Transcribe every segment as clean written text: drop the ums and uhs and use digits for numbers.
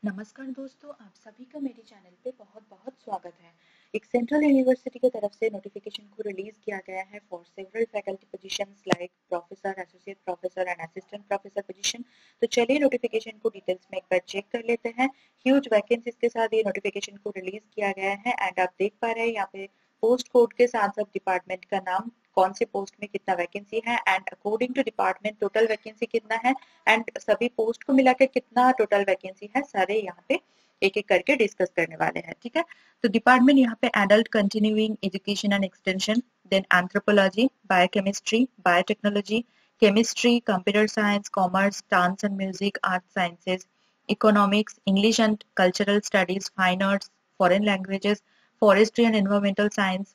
नमस्कार दोस्तों, आप सभी का मेरे चैनल पे बहुत बहुत स्वागत है। एक सेंट्रल यूनिवर्सिटी की तरफ से नोटिफिकेशन को रिलीज किया गया है for several faculty positions like professor, associate professor and assistant professor position. तो चलिए नोटिफिकेशन को डिटेल्स में एक बार चेक कर लेते हैं। ह्यूज वैकेंसीज के साथ ये नोटिफिकेशन को रिलीज किया गया है एंड आप देख पा रहे हैं यहाँ पे पोस्ट कोड के साथ साथ डिपार्टमेंट का नाम, कौन से पोस्ट में कितना वैकेंसी है and according to department total vacancy कितना है एंड सभी पोस्ट को मिला के कितना टोटल वैकेंसी है, सारे यहाँ पे एक एक करके डिस्कस करने वाले हैं। ठीक है, तो डिपार्टमेंट यहाँ पे adult continuing education and extension, then anthropology, biochemistry, biotechnology, chemistry, computer science, commerce, dance and music, art sciences, economics, English and cultural studies, fine arts, foreign languages, forestry and environmental science,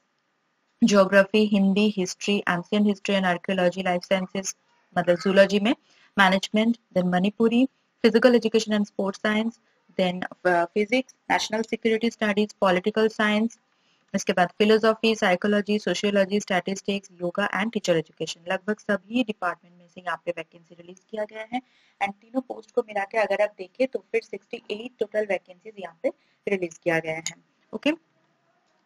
geography, Hindi, history, ancient history and archaeology, life sciences मतलब zoology में, management, then Manipuri, physical education and sports science, then physics, national security studies, political science, इसके बाद philosophy, psychology, sociology, statistics, yoga and teacher education. लगभग सभी department में से यहाँ पे वैकेंसी रिलीज किया गया है एंड तीनों पोस्ट को मिला के अगर आप देखें तो फिर 68 टोटल वैकेंसीज यहाँ पे रिलीज किया गया है। ओके,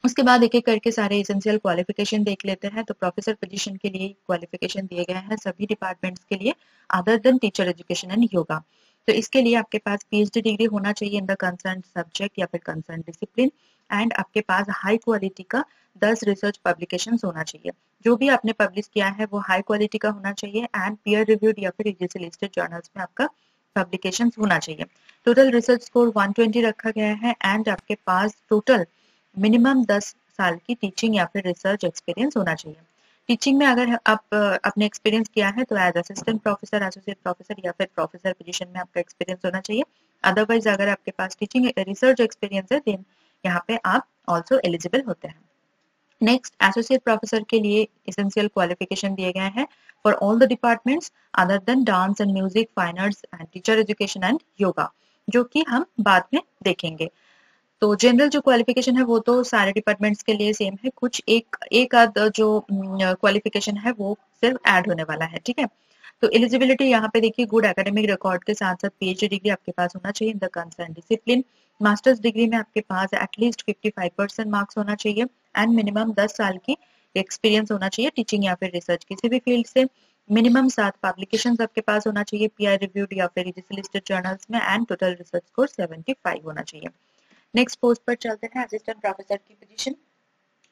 उसके बाद एक एक करके सारे एसेंशियल क्वालिफिकेशन देख लेते हैं। तो प्रोफेसर पोजीशन के लिए क्वालिफिकेशन दिए गए हैं सभी डिपार्टमेंट्स के लिए, other than teacher education and yoga. तो इसके लिए आपके पास पीएचडी डिग्री होना चाहिए इन द कंसर्न सब्जेक्ट या फिर कंसर्न डिसिप्लिन एंड आपके पास हाई क्वालिटी का 10 रिसर्च पब्लिकेशन होना चाहिए। जो भी आपने पब्लिश किया है वो हाई क्वालिटी का होना चाहिए एंड पीयर रिव्यूड या फिर यूजीसी लिस्टेड जर्नल्स में आपका पब्लिकेशन होना चाहिए। टोटल रिसर्च स्कोर 120 रखा गया है एंड आपके पास टोटल मिनिमम 10 साल की टीचिंग या फिर रिसर्च एक्सपीरियंस होना चाहिए। टीचिंग में अगर आप अपने एक्सपीरियंस किया है तो as assistant professor, associate professor या फिर प्रोफेसर पोजीशन में आपका एक्सपीरियंस होना चाहिए। अदरवाइज अगर आपके पास टीचिंग रिसर्च एक्सपीरियंस है देन यहाँ पे आप ऑल्सो एलिजिबल होते हैं। नेक्स्ट, एसोसिएट प्रोफेसर के लिए एसेंशियल क्वालिफिकेशन दिए गए हैं for all the departments other than dance and music, fine arts and teacher education and yoga, जो कि हम बाद में देखेंगे। तो जनरल जो क्वालिफिकेशन है वो तो सारे डिपार्टमेंट्स के लिए सेम है, कुछ एक एक आध जो क्वालिफिकेशन है वो सिर्फ ऐड होने वाला है। ठीक है, तो एलिजिबिलिटी यहाँ पे देखिए, गुड एकेडमिक रिकॉर्ड के साथ साथ पीएचडी डिग्री आपके पास होना चाहिए in the concern discipline. Masters degree में आपके पास एटलीस्ट 55% मार्क्स होना चाहिए एंड मिनिमम 10 साल की एक्सपीरियंस होना चाहिए टीचिंग या फिर रिसर्च किसी भी फील्ड से। मिनिमम 7 पब्लिकेशंस आपके पास होना चाहिए पीआर रिव्यूड या फिर लिस्टेड जर्नल्स में एंड टोटल रिसर्च स्कोर 75 होना चाहिए। नेक्स्ट पोस्ट पर चलते हैं, असिस्टेंट प्रोफेसर की position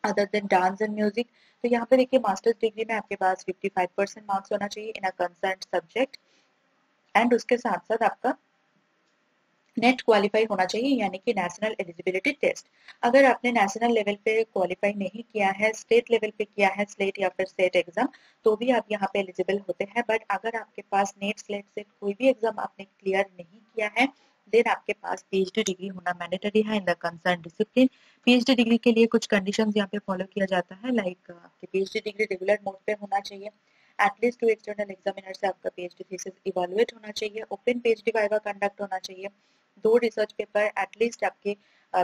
other than dance and music. तो यहाँ पे देखिए मास्टर्स डिग्री में आपके पास 55% मार्क्स होना चाहिए इन अ कंसर्न सब्जेक्ट एंड उसके साथ साथ आपका नेट क्वालिफाई होना चाहिए यानी कि नेशनल एलिजिबिलिटी टेस्ट। अगर आपने नेशनल लेवल पे क्वालिफाई नहीं किया है, स्टेट लेवल पे किया है स्लेट या फिर स्टेट एग्जाम, तो भी आप यहाँ पे एलिजिबल होते हैं। बट अगर आपके पास नेट स्लेट से कोई भी एग्जाम आपने क्लियर नहीं किया है देन आपके पास पीएचडी डिग्री होना मैंडेटरी है in the concern discipline. PhD degree के लिए कुछ कंडीशंस यहाँ पे फॉलो किया जाता है, लाइक आपकी पीएचडी डिग्री रेगुलर मोड पे होना चाहिए, एटलीस्ट 2 एक्सटर्नल एग्जामिनर से आपका पीएचडी थीसिस इवैल्यूएट होना चाहिए, ओपन पीएचडी वाइवा कंडक्ट होना चाहिए, 2 रिसर्च पेपर एटलीस्ट आपके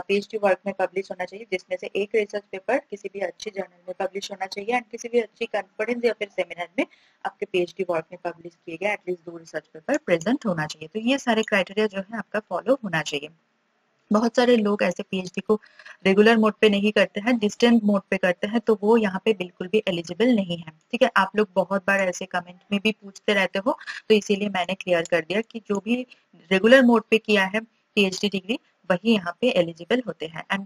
पीएचडी वर्क में पब्लिश होना चाहिए, जिसमें से एक रिसर्च पेपर किसी भी अच्छी जर्नल में पब्लिश होना चाहिए एंड किसी भी अच्छी कॉन्फ्रेंस या फिर सेमिनार में आपके पीएचडी वर्क में पब्लिश किए गए एटलीस्ट 2 रिसर्च पेपर प्रेजेंट होना चाहिए। तो ये सारे क्राइटेरिया जो है आपका फॉलो होना चाहिए। बहुत सारे लोग ऐसे पीएचडी को रेगुलर मोड पे नहीं करते हैं, डिस्टेंट मोड पे करते हैं, तो वो यहाँ पे बिल्कुल भी एलिजिबल नहीं है। ठीक है, आप लोग बहुत बार ऐसे कमेंट में भी पूछते रहते हो, तो इसीलिए मैंने क्लियर कर दिया कि जो भी रेगुलर मोड पे किया है पीएचडी डिग्री वही यहाँ पे एलिजिबल होते हैं एंड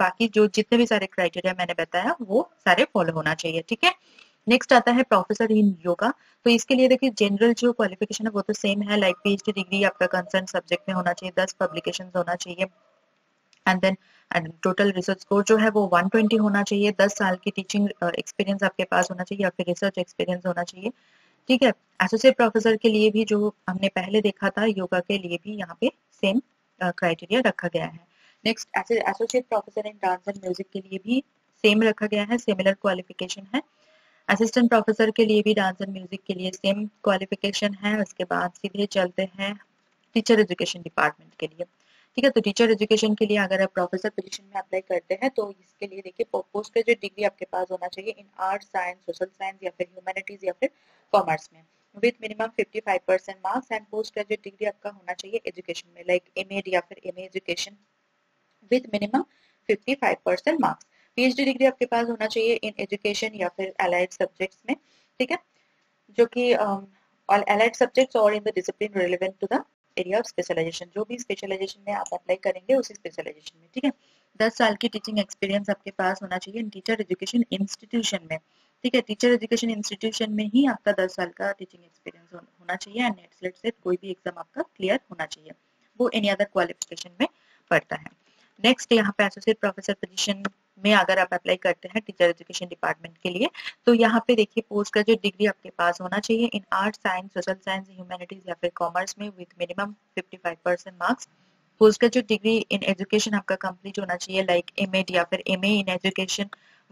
बाकी जो जितने भी सारे क्राइटेरिया मैंने बताया वो सारे फॉलो होना चाहिए। ठीक है, नेक्स्ट आता है प्रोफेसर इन योगा। तो इसके लिए देखिए जनरल जो क्वालिफिकेशन है वो तो सेम है, लाइक पीएचडी डिग्री आपका कंसर्न सब्जेक्ट में होना चाहिए, 10 पब्लिकेशन होना चाहिए and then total research score जो है वो 120 होना चाहिए, 10 साल की टीचिंग एक्सपीरियंस आपके पास होना चाहिए या फिर रिसर्च एक्सपीरियंस होना चाहिए। ठीक है, एसोसिएट प्रोफेसर के लिए भी जो हमने पहले देखा था योगा के लिए भी यहाँ पे सेम क्राइटेरिया रखा गया है। Next, associate professor in dance and music के लिए भी सेम रखा गया है, सिमिलर क्वालिफिकेशन है। असिस्टेंट प्रोफेसर के लिए भी डांस एंड म्यूजिक के लिए सेम क्वालिफिकेशन है। उसके बाद सीधे चलते हैं टीचर एजुकेशन डिपार्टमेंट के लिए। ठीक है, तो टीचर एजुकेशन के लिए अगर आप प्रोफेसर पोजीशन में अप्लाई करते हैं तो इसके लिए देखिए पोस्ट ग्रेजुएट डिग्री आपके पास होना चाहिए in arts, science, social science या फिर ह्यूमैनिटीज या फिर कॉमर्स में। With minimum 55% marks and post graduate degree आपका होना चाहिए एजुकेशन में, लाइक एमएड या फिर MA education with minimum 55% marks. PhD degree आपके पास होना चाहिए इन एजुकेशन या फिर अलाइड सब्जेक्ट्स में, ठीक है, जो कि allied subjects और in the discipline relevant to the area of specialization, जो भी स्पेशलाइजेशन में आप अप्लाई करेंगे उसी स्पेशलाइजेशन में, ठीक है। 10 साल की टीचिंग एक्सपीरियंस आपके पास होना चाहिए इन टीचर एजुकेशन इंस्टीट्यूशन में, ठीक है। टीचर एजुकेशन इंस्टीट्यूशन में ही आपका 10 साल का टीचिंग एक्सपीरियंस होना चाहिए एंड नेट स्लेट से कोई भी एग्जाम आपका क्लियर होना चाहिए, वो एनी अदर क्वालिफिकेशन में पड़ता है। नेक्स्ट यहाँ पे एसोसिएट प्रोफेसर पोजीशन में अगर आप अप्लाई करते हैं टीचर एजुकेशन डिपार्टमेंट के लिए, तो यहाँ पे देखिए पोस्ट ग्रेजुएट डिग्री आपके पास होना चाहिए in arts, science, social science, humanities या फिर कॉमर्स में with minimum 55% marks. Post graduate degree in education आपका कंप्लीट होना चाहिए, लाइक एमएड या फिर MA in education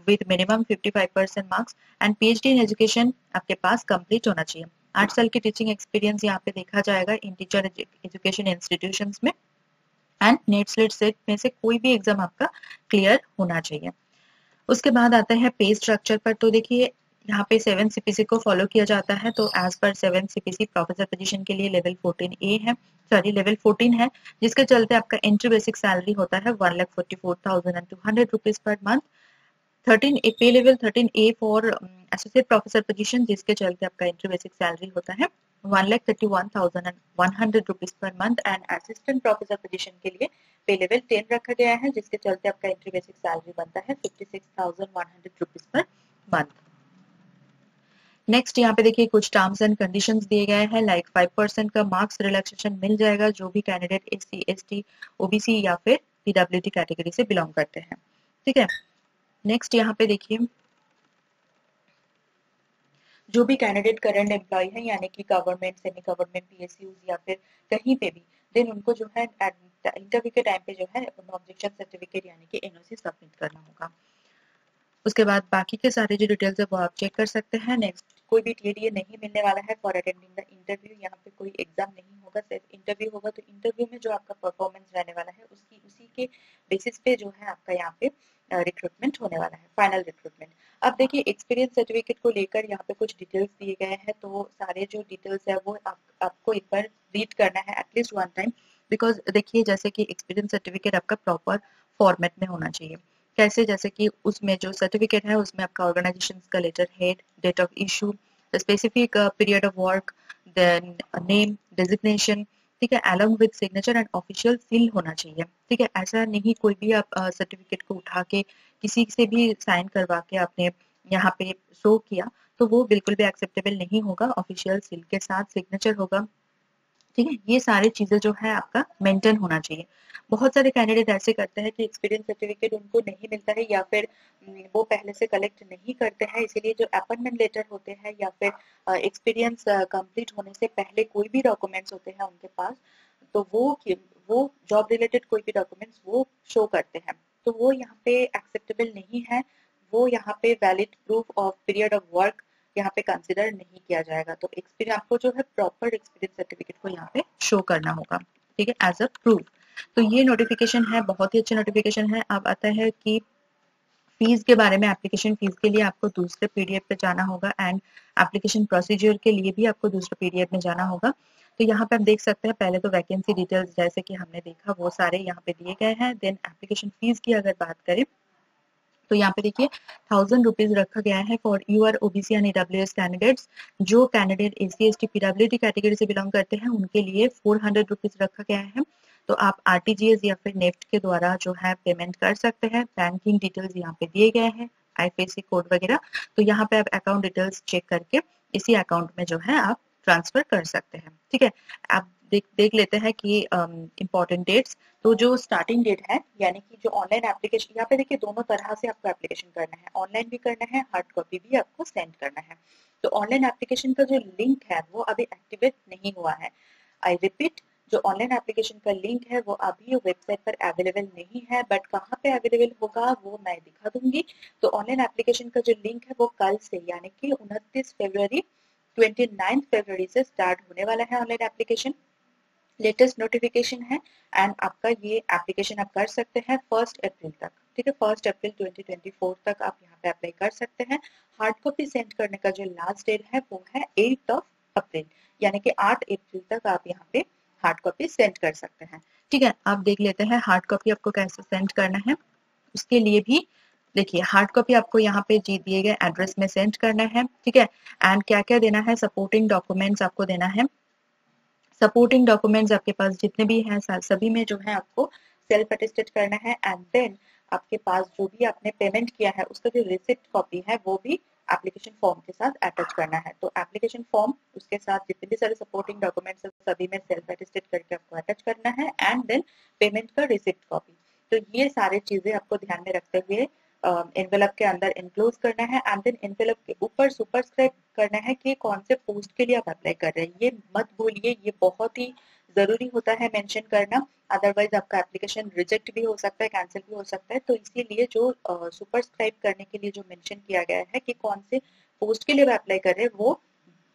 with minimum 55% marks and PhD in education आपके पास कंप्लीट होना चाहिए। 8 साल की टीचिंग एक्सपीरियंस यहाँ पे देखा जाएगा इन टीचर एजुकेशन इंस्टीट्यूशंस में एंड नेट स्लेट सेट में से कोई भी एग्जाम आपका क्लियर होना चाहिए। उसके बाद आता है पे स्ट्रक्चर पर, तो देखिए यहाँ पे 7 सीपीसी को फॉलो किया जाता है, तो as per 7 CPC professor position के लिए लेवल 14 है, सॉरी लेवल 14 है, जिसके चलते आपका एंट्री बेसिक सैलरी होता है 1,44,200 रुपीज पर मंथ। 13 ए पे level 13 A for associate professor position, जिसके चलते आपका एंट्री बेसिक सैलरी होता है 1,31,100 rupees per month and assistant professor position के लिए पे लेवल 10 रखा गया है, जिसके चलते आपका एंट्री बेसिक सैलरी बनता है 56,100 रुपीज पर मंथ। नेक्स्ट यहाँ पे देखिए कुछ टर्म्स एंड कंडीशंस दिए गए हैं, लाइक 5% का मार्क्स रिलैक्सेशन मिल जाएगा जो भी कैंडिडेट एससी, एसटी, ओबीसी या फिर पीडब्ल्यूडी कैटेगरी से बिलोंग करते हैं, ठीक है। नेक्स्ट यहाँ पे देखिए जो भी कैंडिडेट करंट एम्प्लॉय है, यानी कि गवर्नमेंट, सेमी गवर्नमेंट, पीएसयूज या फिर कहीं पे भी, देन उनको जो है इंटरव्यू के टाइम पे जो है ऑब्जेक्शन सर्टिफिकेट यानी कि एनओसी सबमिट करना होगा। उसके बाद बाकी के सारे जो डिटेल्स है वो आप चेक कर सकते हैं। नेक्स्ट, कोई भी टीडीए नहीं मिलने वाला है फॉर अटेंडिंग द इंटरव्यू, यहाँ पे कोई एग्जाम नहीं होगा, सिर्फ इंटरव्यू होगा। तो इंटरव्यू में जो आपका परफॉर्मेंस रहने वाला है उसी के बेसिस पे जो है आपका यहाँ पे रिक्रूटमेंट होने वाला है, फाइनल रिक्रूटमेंट। अब देखिए एक्सपीरियंस सर्टिफिकेट को लेकर यहाँ पे कुछ डिटेल्स दिए गए हैं, तो सारे जो डिटेल्स है वो आपको एक बार रीड करना है एटलीस्ट वन टाइम, बिकॉज देखिए जैसे कि एक्सपीरियंस सर्टिफिकेट आपका प्रॉपर फॉर्मेट में होना चाहिए। कैसे, जैसे कि उसमें जो सर्टिफिकेट है उसमें आपका ऑर्गेनाइजेशन का letter head, date of issue, specific period of work, then name, designation, ठीक है, along with signature and official seal होना चाहिए, ठीक है। ऐसा नहीं कोई भी आप सर्टिफिकेट को उठा के किसी से भी साइन करवा के आपने यहाँ पे शो किया तो वो बिल्कुल भी एक्सेप्टेबल नहीं होगा, ऑफिशियल सील के साथ सिग्नेचर होगा, ठीक है। ये सारी चीजें जो है आपका मेंटेन होना चाहिए। बहुत सारे कैंडिडेट ऐसे करते हैं कि एक्सपीरियंस सर्टिफिकेट उनको नहीं मिलता है या फिर वो पहले से कलेक्ट नहीं करते हैं, इसीलिए जो अपॉइंटमेंट लेटर होते हैं या फिर एक्सपीरियंस कंप्लीट होने से पहले कोई भी डॉक्यूमेंट्स होते हैं उनके पास, तो वो जॉब रिलेटेड कोई भी डॉक्यूमेंट्स वो शो करते हैं, तो वो यहाँ पे एक्सेप्टेबल नहीं है। वो यहाँ पे valid proof of period of work यहाँ पे कंसिडर नहीं किया जाएगा। तो एक्सपीरियंस आपको जो है प्रॉपर एक्सपीरियंस सर्टिफिकेट को यहाँ पे शो करना होगा, ठीक है, एज अ प्रूफ। तो ये नोटिफिकेशन है, बहुत ही अच्छा नोटिफिकेशन है। अब आता है कि फीस के बारे में। एप्लीकेशन फीस के लिए आपको दूसरे पीडीएफ पे जाना होगा एंड एप्लीकेशन प्रोसीजर के लिए भी आपको दूसरे पीडीएफ में जाना होगा। तो यहाँ पे आप देख सकते हैं, पहले तो वैकेंसी डिटेल्स जैसे कि हमने देखा वो सारे यहाँ पे दिए गए हैं। देन एप्लीकेशन फीस की अगर बात करें तो यहाँ पे देखिए 1,000 रुपीज रखा गया है for UR OBC and EWS candidates. जो candidate SC ST PWD category से बिलोंग करते हैं उनके लिए 400 रुपीज रखा गया है। तो आप आरटीजीएस या फिर नेफ्ट के द्वारा जो है पेमेंट कर सकते हैं। बैंकिंग डिटेल्स यहाँ पे दिए गए हैं, आईएफएससी कोड वगैरह। तो यहाँ पे आप अकाउंट डिटेल्स चेक करके इसी अकाउंट में जो है आप ट्रांसफर कर सकते हैं, ठीक है। आप देख लेते हैं कि इम्पोर्टेंट डेट्स। तो जो स्टार्टिंग डेट है, यानी कि जो ऑनलाइन एप्लीकेशन, यहाँ पे देखिए दोनों तरह से आपको एप्लीकेशन करना है, ऑनलाइन भी करना है, हार्ड कॉपी भी आपको सेंड करना है। तो ऑनलाइन एप्लीकेशन का जो लिंक है वो अभी एक्टिवेट नहीं हुआ है। आई रिपीट, जो ऑनलाइन एप्लीकेशन का लिंक है वो अभी वेबसाइट पर अवेलेबल नहीं है, बट कहाँ पे अवेलेबल होगा वो मैं दिखा दूंगी। तो ऑनलाइन एप्लीकेशन का जो लिंक है वो कल से, यानी कि 29 फरवरी 29 फरवरी से स्टार्ट होने वाला है ऑनलाइन एप्लीकेशन। लेटेस्ट नोटिफिकेशन है एंड आपका ये एप्लीकेशन आप कर सकते हैं 1 अप्रैल तक, ठीक है। 1 अप्रैल 2024 तक आप यहाँ पे अप्लाई कर सकते हैं। हार्ड कॉपी सेंड करने का जो लास्ट डेट है वो है 8 ऑफ अप्रैल, यानी कि 8 अप्रैल तक आप यहाँ पे हार्ड कॉपी सेंड कर सकते हैं। ठीक है, आप देख लेते हैं हार्ड कॉपी आपको कैसे सेंड करना है। उसके लिए भी देखिए हार्ड कॉपी आपको यहाँ पे जी दिए गए एड्रेस में सेंड करना है। ठीक है, एंड क्या क्या देना है, सपोर्टिंग डॉक्यूमेंट्स आपको देना है। सपोर्टिंग डॉक्यूमेंट्स आपके पास जितने भी हैं सभी में जो है आपको सेल्फ अटेस्टेड करना है। एंड देन आपके पास जो भी आपने पेमेंट किया है उसका जो रिसिप्ट कॉपी है वो भी एप्लीकेशन फॉर्म के साथ अटैच करना है। तो एप्लीकेशन फॉर्म उसके साथ जितने भी सारे सपोर्टिंग डॉक्यूमेंट्स सभी में सेल्फ अटेस्टेड करके आपको अटैच करना है एंड देन पेमेंट का रिसिप्ट कॉपी। तो ये सारी चीजें आपको ध्यान में रखते हुए एनवेलप के अंदर इनक्लोज करना है एंड देन एनवेलप के ऊपर सुपरस्क्राइब करना है कि कौन से पोस्ट के लिए आप अप्लाई कर रहे हैं। ये मत भूलिए, ये बहुत ही जरूरी होता है मेंशन करना, अदरवाइज आपका एप्लीकेशन रिजेक्ट भी हो सकता है, कैंसिल भी हो सकता है। तो इसीलिए जो सुपरस्क्राइब करने के लिए जो मेंशन किया गया है कि कौन से पोस्ट के लिए आप अप्लाई कर रहे हैं वो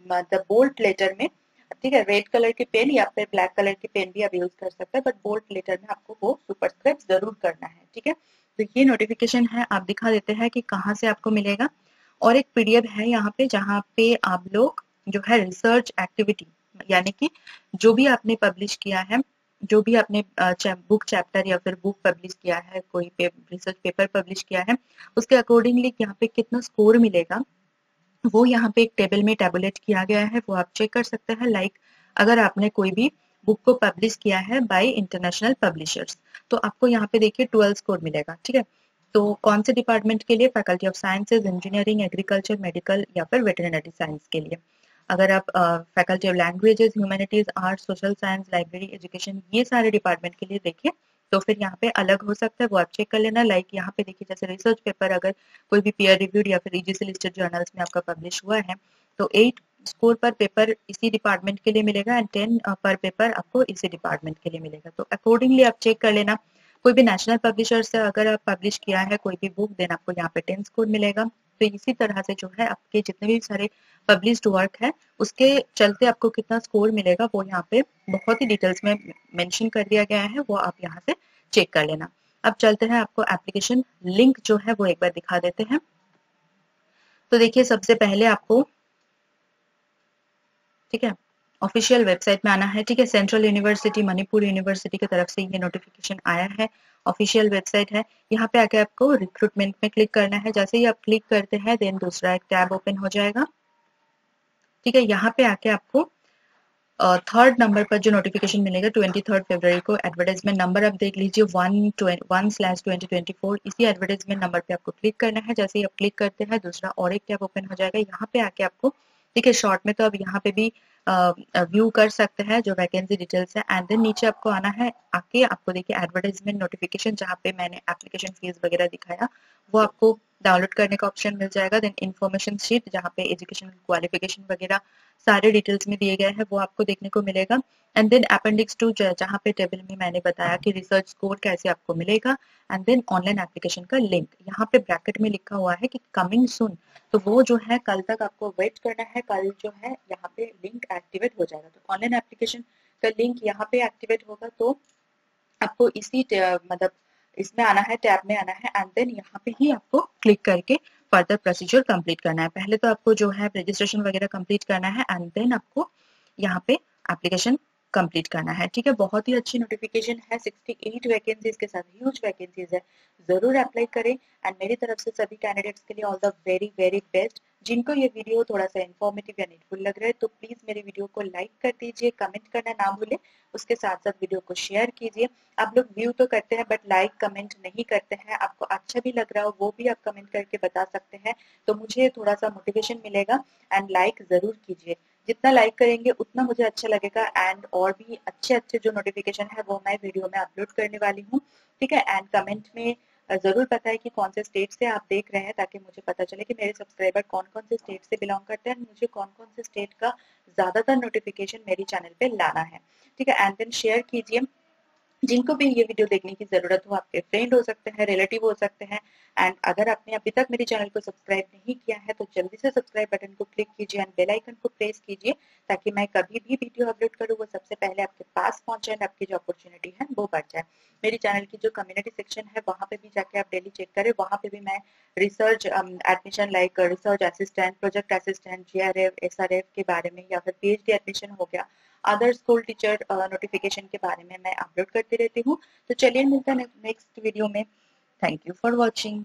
मतलब बोल्ड लेटर में, ठीक है, रेड कलर की पेन या फिर ब्लैक कलर की पेन भी आप यूज कर सकते हैं, बट बोल्ड लेटर में आपको वो सुपरस्क्राइब जरूर करना है। ठीक है, तो ये नोटिफिकेशन है, आप दिखा देते हैं कि कहाँ से आपको मिलेगा। और एक पीडीएफ है यहाँ पे जहाँ पे आप लोग जो है रिसर्च एक्टिविटी यानी कि जो भी आपने पब्लिश किया है, जो भी आपने बुक चैप्टर या फिर बुक पब्लिश किया है, कोई रिसर्च पेपर पब्लिश किया है, उसके अकॉर्डिंगली यहाँ पे कितना स्कोर मिलेगा वो यहाँ पे एक टेबल में टेबुलेट किया गया है, वो आप चेक कर सकते हैं। लाइक अगर आपने कोई भी बुक को पब्लिश किया है बाय इंटरनेशनल पब्लिशर्स तो आपको यहाँ पे देखिए 12 स्कोर मिलेगा। ठीक है, तो कौन से डिपार्टमेंट के लिए, faculty of sciences, engineering, agriculture, medical या फिर वेटरनरी साइंस के लिए। अगर आप faculty of languages, humanities, arts, social science, library, education, ये सारे डिपार्टमेंट के लिए देखिए तो फिर यहाँ पे अलग हो सकता है, वो आप चेक कर लेना। लाइक यहाँ पे देखिए जैसे रिसर्च पेपर अगर कोई भी पीयर रिव्यूड या फिर ईजीसी लिस्टेड जर्नल्स में आपका पब्लिश हुआ है तो 8 स्कोर पर पेपर इसी डिपार्टमेंट के लिए मिलेगा एंड 10 पर पेपर आपको इसी डिपार्टमेंट के लिए मिलेगा। तो अकॉर्डिंगली आप चेक कर लेना। कोई भी नेशनल पब्लिशर से अगर आप पब्लिश किया है कोई भी बुक देन आपको यहाँ पे 10 स्कोर मिलेगा। तो इसी तरह से जो है आपके जितने भी सारे पब्लिश्ड वर्क है उसके चलते आपको कितना स्कोर मिलेगा वो यहाँ पे बहुत ही डिटेल्स में मेंशन कर दिया गया है, वो आप यहाँ से चेक कर लेना। अब चलते हैं आपको एप्लीकेशन लिंक जो है वो एक बार दिखा देते हैं। तो देखिए सबसे पहले आपको, ठीक है, ऑफिशियल वेबसाइट में आना है। ठीक है, सेंट्रल यूनिवर्सिटी मणिपुर यूनिवर्सिटी की तरफ से ये नोटिफिकेशन आया है, ऑफिशियल वेबसाइट है। यहाँ पे आके आपको रिक्रूटमेंट में क्लिक करना है। जैसे ही आप क्लिक करते हैं देन दूसरा एक टैब ओपन हो जाएगा। ठीक है, यहाँ पे आके आपको थर्ड नंबर पर जो नोटिफिकेशन मिलेगा 23 फरवरी को, एडवर्टाइजमेंट नंबर आप देख लीजिए 1/2024, इसी एडवर्टाइजमेंट नंबर पे आपको क्लिक करना है। जैसे ही आप क्लिक करते हैं दूसरा और एक टैब ओपन हो जाएगा। यहाँ पे आके आपको, ठीक है, शॉर्ट में तो अब यहाँ पे भी व्यू कर सकते हैं जो वैकेंसी डिटेल्स है एंड देन नीचे आपको आना है। आके आपको देखिए एडवर्टाइजमेंट नोटिफिकेशन जहाँ पे मैंने एप्लीकेशन फीस वगैरह दिखाया वो आपको डाउनलोड करने का ऑप्शन मिल जाएगा। देन इन्फॉर्मेशन शीट जहाँ पे एजुकेशन क्वालिफिकेशन वगैरह सारे डिटेल्स में दिए गए हैं वो आपको देखने को मिलेगा। एंड देन अपेंडिक्स 2 जहाँ पे टेबल में मैंने बताया कि रिसर्च स्कोर कैसे आपको मिलेगा एंड देन ऑनलाइन एप्लीकेशन का लिंक यहाँ पे ब्रैकेट में लिखा हुआ है कि कमिंग सून। तो वो जो है कल तक आपको वेट करना है, कल जो है यहाँ पे लिंक एक्टिवेट हो जाएगा। तो ऑनलाइन एप्लीकेशन का लिंक यहाँ पे एक्टिवेट होगा तो आपको इसी मतलब इसमें आना है, टैब में आना है एंड देन यहाँ पे ही आपको क्लिक करके फर्दर प्रोसीजर कंप्लीट करना है। पहले तो आपको जो है रजिस्ट्रेशन वगैरह कंप्लीट करना है एंड देन आपको यहाँ पे एप्लीकेशन कंप्लीट करना है। ठीक है, बहुत ही अच्छी नोटिफिकेशन है, 68 वैकेंसीज के साथ ह्यूज वैकेंसीज है, जरूर अप्लाई करें। एंड मेरी तरफ से सभी कैंडिडेट्स के लिए all the very very best. जिनको ये वीडियो थोड़ा सा इन्फॉर्मेटिव या नीडफुल लग रहा है तो प्लीज मेरे वीडियो को लाइक कर दीजिए, कमेंट करना ना भूलें, उसके साथ साथ वीडियो को शेयर कीजिए। आप लोग व्यू तो करते हैं बट लाइक कमेंट नहीं करते हैं, आपको अच्छा भी लग रहा हो वो भी आप कमेंट करके बता सकते हैं तो मुझे थोड़ा सा मोटिवेशन मिलेगा। एंड लाइक जरूर कीजिए, जितना लाइक करेंगे उतना मुझे अच्छा लगेगा एंड और भी अच्छे अच्छे जो नोटिफिकेशन है वो मैं वीडियो में अपलोड करने वाली हूँ। ठीक है, एंड कमेंट में जरूर बताएं कि कौन से स्टेट से आप देख रहे हैं ताकि मुझे पता चले कि मेरे सब्सक्राइबर कौन कौन से स्टेट से बिलोंग करते हैं, मुझे कौन कौन से स्टेट का ज्यादातर नोटिफिकेशन मेरी चैनल पे लाना है। ठीक है, एंड देन शेयर कीजिए जिनको भी ये वीडियो देखने की जरूरत हो, आपके फ्रेंड हो सकते हैं, रिलेटिव हो सकते हैं। एंड अगर आपने अभी तक मेरे चैनल को सब्सक्राइब नहीं किया है तो जल्दी से सब्सक्राइब बटन को क्लिक कीजिए एंड बेल आइकन को प्रेस कीजिए, ताकि मैं कभी भी वीडियो अपलोड करूँ वो सबसे पहले आपके पास पहुंच जाए, आपकी जो अपॉर्चुनिटी है वो बढ़ जाए। मेरे चैनल की जो कम्युनिटी सेक्शन है वहाँ पे भी जाके आप डेली चेक करें, वहाँ पे भी मैं research admission like research assistant, project assistant, GRF, SRF के बारे में, या फिर पीएचडी एडमिशन हो गया, अदर स्कूल टीचर नोटिफिकेशन के बारे में मैं अपलोड करती रहती हूँ। तो चलिए मिलते हैं नेक्स्ट वीडियो में। Thank you for watching.